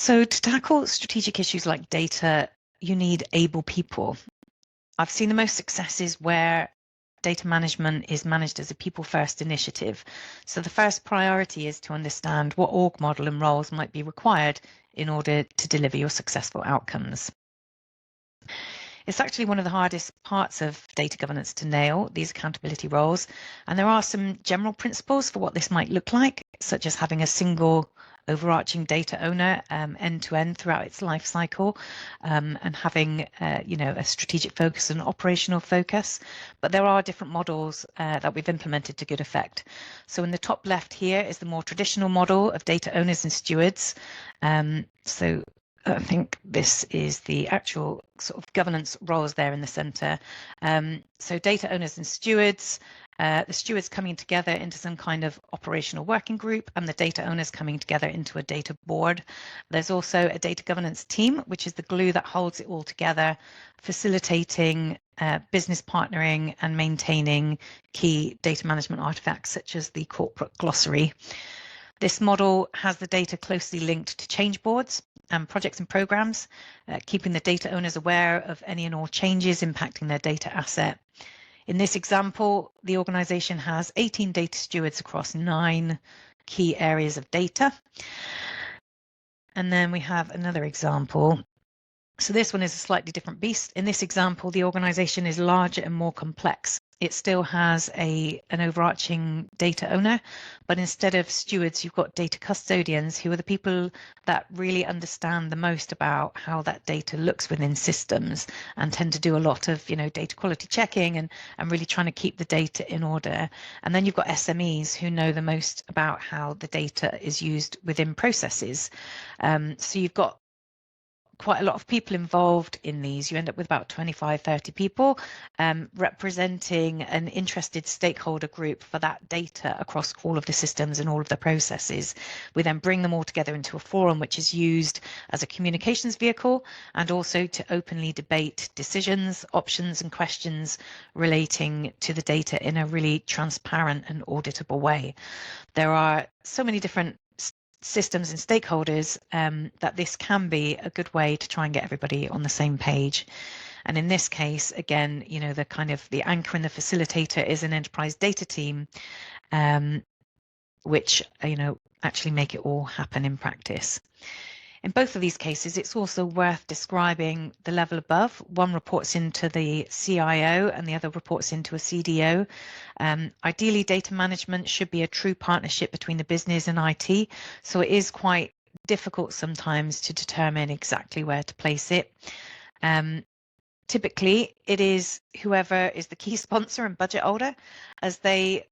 So to tackle strategic issues like data, you need able people. I've seen the most successes where data management is managed as a people-first initiative. So the first priority is to understand what org model and roles might be required in order to deliver your successful outcomes. It's actually one of the hardest parts of data governance to nail, these accountability roles. And there are some general principles for what this might look like, such as having a single overarching data owner end to end throughout its life cycle, and having a strategic focus and operational focus. But there are different models that we've implemented to good effect. So in the top left here is the more traditional model of data owners and stewards. So I think this is the actual sort of governance roles there in the center. So data owners and stewards, the stewards coming together into some kind of operational working group, and the data owners coming together into a data board. There's also a data governance team, which is the glue that holds it all together, facilitating business partnering and maintaining key data management artifacts such as the corporate glossary. This model has the data closely linked to change boards and projects and programs, keeping the data owners aware of any and all changes impacting their data asset. In this example, the organization has 18 data stewards across 9 key areas of data. And then we have another example. So this one is a slightly different beast. In this example, the organization is larger and more complex. It still has an overarching data owner, but instead of stewards, you've got data custodians who are the people that really understand the most about how that data looks within systems and tend to do a lot of, data quality checking and really trying to keep the data in order. And then you've got SMEs who know the most about how the data is used within processes. So you've got quite a lot of people involved in these. You end up with about 25, 30 people representing an interested stakeholder group for that data across all of the systems and all of the processes. We then bring them all together into a forum which is used as a communications vehicle and also to openly debate decisions, options and questions relating to the data in a really transparent and auditable way. There are so many different systems and stakeholders that this can be a good way to try and get everybody on the same page. And in this case, again, the anchor and the facilitator is an enterprise data team, which, actually make it all happen in practice. In both of these cases, it's also worth describing the level above. One reports into the CIO and the other reports into a CDO. Ideally, data management should be a true partnership between the business and IT. So it is quite difficult sometimes to determine exactly where to place it. Typically, it is whoever is the key sponsor and budget holder, as they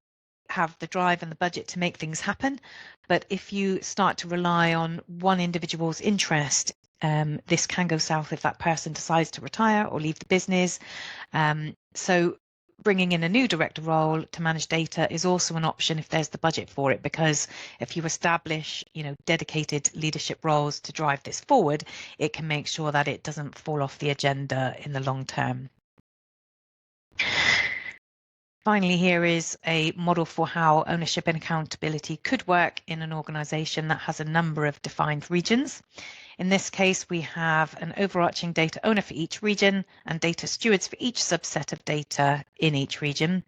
have the drive and the budget to make things happen. But if you start to rely on one individual's interest, this can go south if that person decides to retire or leave the business. So bringing in a new director role to manage data is also an option if there's the budget for it, because if you establish, dedicated leadership roles to drive this forward, it can make sure that it doesn't fall off the agenda in the long term. Finally, here is a model for how ownership and accountability could work in an organization that has a number of defined regions. In this case, we have an overarching data owner for each region and data stewards for each subset of data in each region.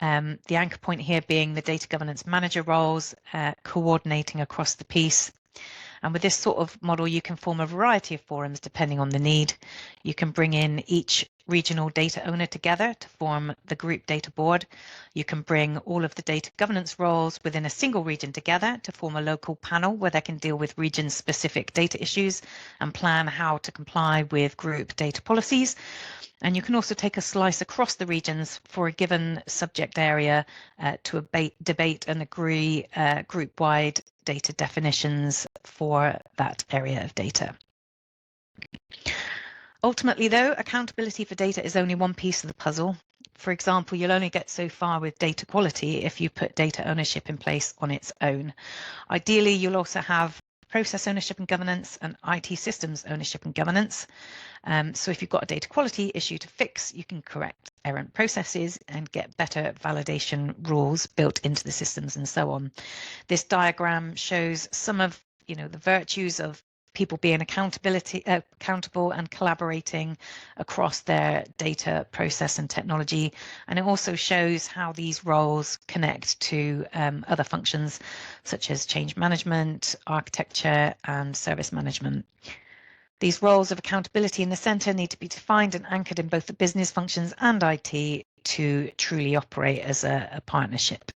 The anchor point here being the data governance manager roles, coordinating across the piece. And with this sort of model, you can form a variety of forums depending on the need. You can bring in each regional data owner together to form the group data board. You can bring all of the data governance roles within a single region together to form a local panel where they can deal with region-specific data issues and plan how to comply with group data policies. And you can also take a slice across the regions for a given subject area to debate and agree group-wide data definitions for that area of data. Ultimately, though, accountability for data is only one piece of the puzzle. For example, you'll only get so far with data quality if you put data ownership in place on its own. Ideally, you'll also have process ownership and governance and IT systems ownership and governance. So if you've got a data quality issue to fix, you can correct errant processes and get better validation rules built into the systems and so on. This diagram shows some of the virtues of people being accountable and collaborating across their data process and technology. And it also shows how these roles connect to other functions such as change management, architecture, and service management. These roles of accountability in the centre need to be defined and anchored in both the business functions and IT to truly operate as a partnership.